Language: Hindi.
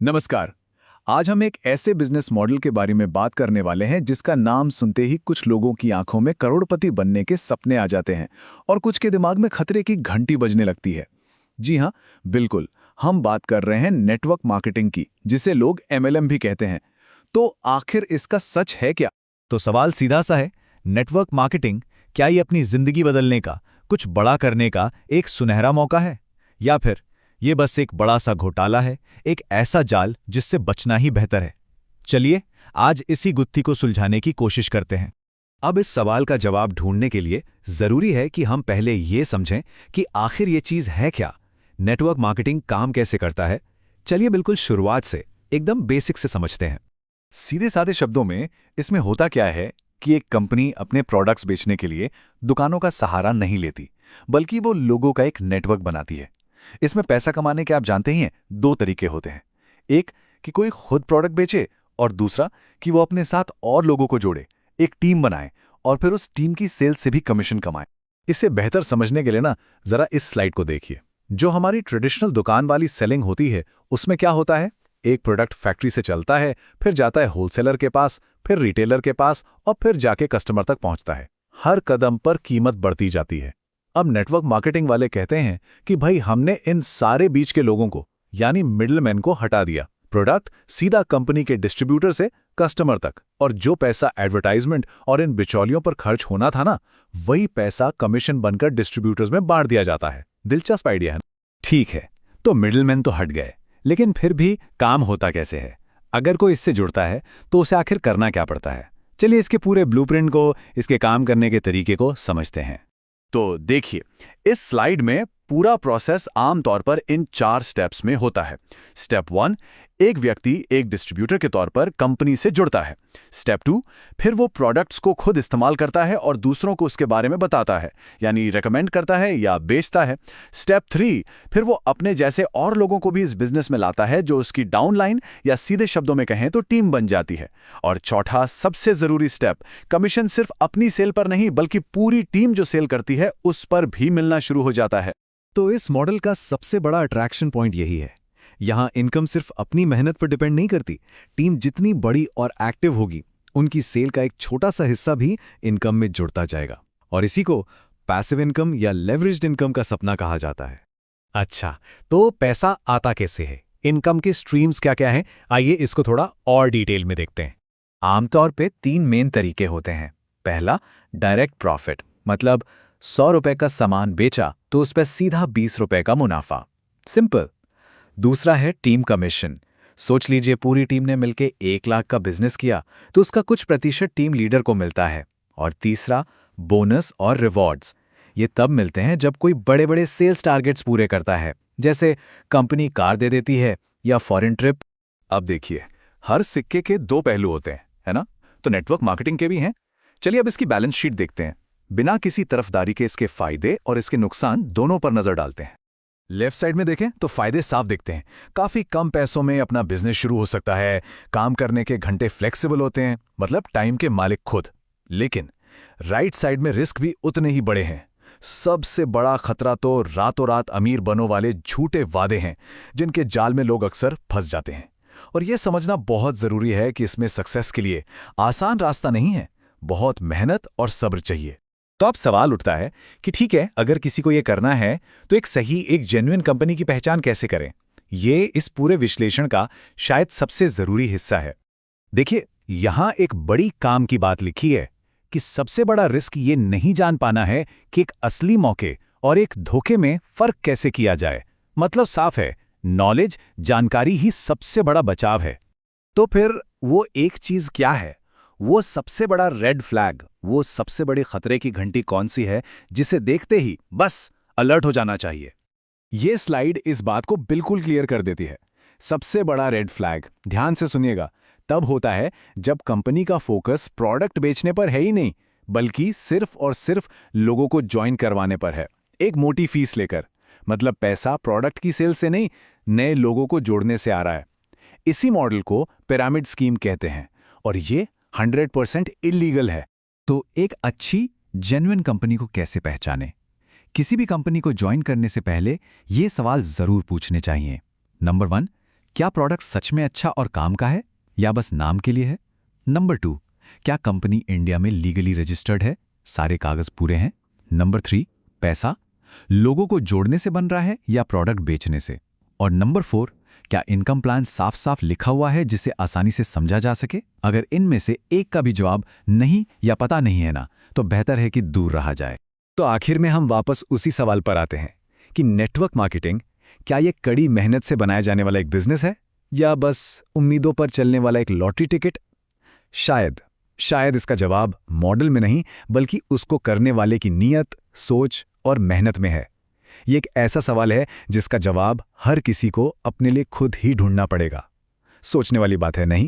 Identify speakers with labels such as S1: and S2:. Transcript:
S1: नमस्कार। आज हम एक ऐसे बिजनेस मॉडल के बारे में बात करने वाले हैं जिसका नाम सुनते ही कुछ लोगों की आंखों में करोड़पति बनने के सपने आ जाते हैं और कुछ के दिमाग में खतरे की घंटी बजने लगती है। जी हाँ, बिल्कुल, हम बात कर रहे हैं नेटवर्क मार्केटिंग की, जिसे लोग एमएलएम भी कहते हैं। तो आखिर इसका सच है क्या?
S2: तो सवाल सीधा सा है, नेटवर्क मार्केटिंग क्या ये अपनी जिंदगी बदलने का, कुछ बड़ा करने का एक सुनहरा मौका है, या फिर ये बस एक बड़ा सा घोटाला है, एक ऐसा जाल जिससे बचना ही बेहतर है? चलिए आज इसी गुत्थी को सुलझाने की कोशिश करते हैं। अब इस सवाल का जवाब ढूंढने के लिए जरूरी है कि हम पहले ये समझें कि आखिर ये चीज है क्या, नेटवर्क मार्केटिंग काम कैसे करता है। चलिए बिल्कुल शुरुआत से, एकदम बेसिक से समझते हैं।
S1: सीधे साधे शब्दों में इसमें होता क्या है कि एक कंपनी अपने प्रोडक्ट्स बेचने के लिए दुकानों का सहारा नहीं लेती, बल्कि वो लोगों का एक नेटवर्क बनाती है। इसमें पैसा कमाने के आप जानते ही हैं, दो तरीके होते हैं। एक कि कोई खुद प्रोडक्ट बेचे और दूसरा कि वो अपने साथ और लोगों को जोड़े, एक टीम बनाए और फिर उस टीम की सेल्स से भी कमीशन कमाए। इसे बेहतर समझने के लिए ना जरा इस स्लाइड को देखिए। जो हमारी ट्रेडिशनल दुकान वाली सेलिंग होती है, उसमें क्या होता है? एक प्रोडक्ट फैक्ट्री से चलता है, फिर जाता है होलसेलर के पास, फिर रिटेलर के पास और फिर जाके कस्टमर तक पहुंचता है। हर कदम पर कीमत बढ़ती जाती है। अब नेटवर्क मार्केटिंग वाले कहते हैं कि भाई हमने इन सारे बीच के लोगों को, यानी मिडलमैन को हटा दिया। प्रोडक्ट सीधा कंपनी के डिस्ट्रीब्यूटर से कस्टमर तक, और जो पैसा एडवर्टाइजमेंट और इन बिचौलियों पर खर्च होना था ना, वही पैसा कमीशन बनकर डिस्ट्रीब्यूटर्स में बांट दिया जाता है। दिलचस्प आइडिया है।
S2: ठीक है, तो मिडलमैन तो हट गए, लेकिन फिर भी काम होता कैसे है? अगर कोई इससे जुड़ता है तो उसे आखिर करना क्या पड़ता है? चलिए इसके पूरे ब्लूप्रिंट को, इसके काम करने के तरीके को समझते हैं।
S1: तो देखिए, इस स्लाइड में पूरा प्रोसेस आमतौर पर इन 4 स्टेप्स में होता है। स्टेप 1, एक व्यक्ति एक डिस्ट्रीब्यूटर के तौर पर कंपनी से जुड़ता है। स्टेप 2, फिर वो प्रोडक्ट्स को खुद इस्तेमाल करता है और दूसरों को उसके बारे में बताता है, यानी रेकमेंड करता है या बेचता है। स्टेप 3, फिर वो अपने जैसे और लोगों को भी इस बिजनेस में लाता है, जो उसकी डाउनलाइन या सीधे शब्दों में कहें तो टीम बन जाती है। और चौथा, सबसे जरूरी स्टेप, कमीशन सिर्फ अपनी सेल पर नहीं बल्कि पूरी टीम जो सेल करती है उस पर भी मिलना शुरू हो जाता है।
S2: तो इस मॉडल का सबसे बड़ा अट्रैक्शन पॉइंट यही है। यहाँ इनकम सिर्फ अपनी मेहनत पर डिपेंड नहीं करती। टीम जितनी बड़ी और एक्टिव होगी, उनकी सेल का एक छोटा सा हिस्सा भी इनकम में जुड़ता जाएगा। और इसी को पैसिव इनकम या लेवरेज्ड इनकम का सपना कहा जाता है। अच्छा, तो पैसा आता कैसे है? इनकम के स्ट्रीम्स क्या क्या हैं? आइए इसको थोड़ा और डिटेल में देखते हैं।
S3: आमतौर पे 3 मेन तरीके होते हैं। पहला, डायरेक्ट प्रॉफिट, मतलब 100 रुपए का सामान बेचा तो उस पर सीधा 20 रुपए का मुनाफा। सिंपल। दूसरा है टीम कमीशन। सोच लीजिए पूरी टीम ने मिलकर 1 लाख का बिजनेस किया तो उसका कुछ प्रतिशत टीम लीडर को मिलता है। और तीसरा, बोनस और रिवॉर्ड्स। ये तब मिलते हैं जब कोई बड़े बड़े सेल्स टारगेट्स पूरे करता है, जैसे कंपनी कार दे देती है या फॉरेन ट्रिप।
S1: अब देखिए, हर सिक्के के 2 पहलू होते हैं, है ना? तो नेटवर्क मार्केटिंग के भी हैं। चलिए अब इसकी बैलेंस शीट देखते हैं। बिना किसी तरफदारी के इसके फायदे और इसके नुकसान दोनों पर नजर डालते हैं। लेफ्ट साइड में देखें तो फायदे साफ दिखते हैं। काफी कम पैसों में अपना बिजनेस शुरू हो सकता है, काम करने के घंटे फ्लेक्सिबल होते हैं, मतलब टाइम के मालिक खुद। लेकिन राइट साइड में रिस्क भी उतने ही बड़े हैं। सबसे बड़ा खतरा तो रातों रात अमीर बनो वाले झूठे वादे हैं, जिनके जाल में लोग अक्सर फंस जाते हैं। और यह समझना बहुत जरूरी है कि इसमें सक्सेस के लिए आसान रास्ता नहीं है, बहुत मेहनत और सब्र चाहिए।
S2: तो अब सवाल उठता है कि ठीक है, अगर किसी को यह करना है तो एक सही, एक जेन्युइन कंपनी की पहचान कैसे करें? ये इस पूरे विश्लेषण का शायद सबसे जरूरी हिस्सा है। देखिए, यहां एक बड़ी काम की बात लिखी है कि सबसे बड़ा रिस्क ये नहीं जान पाना है कि एक असली मौके और एक धोखे में फर्क कैसे किया जाए। मतलब साफ है, नॉलेज, जानकारी ही सबसे बड़ा बचाव है।
S1: तो फिर वो एक चीज क्या है? वो सबसे बड़ा रेड फ्लैग, वो सबसे बड़ी खतरे की घंटी कौन सी है जिसे देखते ही बस अलर्ट हो जाना चाहिए? ये स्लाइड इस बात को बिल्कुल क्लियर कर देती है। सबसे बड़ा रेड फ्लैग, ध्यान से सुनिएगा, तब होता है जब कंपनी का फोकस प्रोडक्ट बेचने पर है ही नहीं, बल्कि सिर्फ और सिर्फ लोगों को ज्वाइन करवाने पर है, एक मोटी फीस लेकर। मतलब पैसा प्रोडक्ट की सेल से नहीं, नए लोगों को जोड़ने से आ रहा है। इसी मॉडल को पिरामिड स्कीम कहते हैं और ये 100% इलीगल है।
S3: तो एक अच्छी, जेन्युइन कंपनी को कैसे पहचानें? किसी भी कंपनी को ज्वाइन करने से पहले ये सवाल जरूर पूछने चाहिए। नंबर 1,
S2: क्या प्रोडक्ट सच में अच्छा और काम का है या बस नाम के लिए है? नंबर 2, क्या कंपनी इंडिया में लीगली रजिस्टर्ड है, सारे कागज पूरे हैं? नंबर 3, पैसा लोगों को जोड़ने से बन रहा है या प्रोडक्ट बेचने से? और नंबर 4, क्या इनकम प्लान साफ साफ लिखा हुआ है जिसे आसानी से समझा जा सके? अगर इनमें से एक का भी जवाब नहीं या पता नहीं है ना, तो बेहतर है कि दूर रहा जाए। तो आखिर में हम वापस उसी सवाल पर आते हैं कि नेटवर्क मार्केटिंग क्या ये कड़ी मेहनत से बनाया जाने वाला एक बिजनेस है या बस उम्मीदों पर चलने वाला एक लॉटरी टिकट? शायद इसका जवाब मॉडल में नहीं बल्कि उसको करने वाले की नीयत, सोच और मेहनत में है। ये एक ऐसा सवाल है जिसका जवाब हर किसी को अपने लिए खुद ही ढूंढना पड़ेगा। सोचने वाली बात है, नहीं?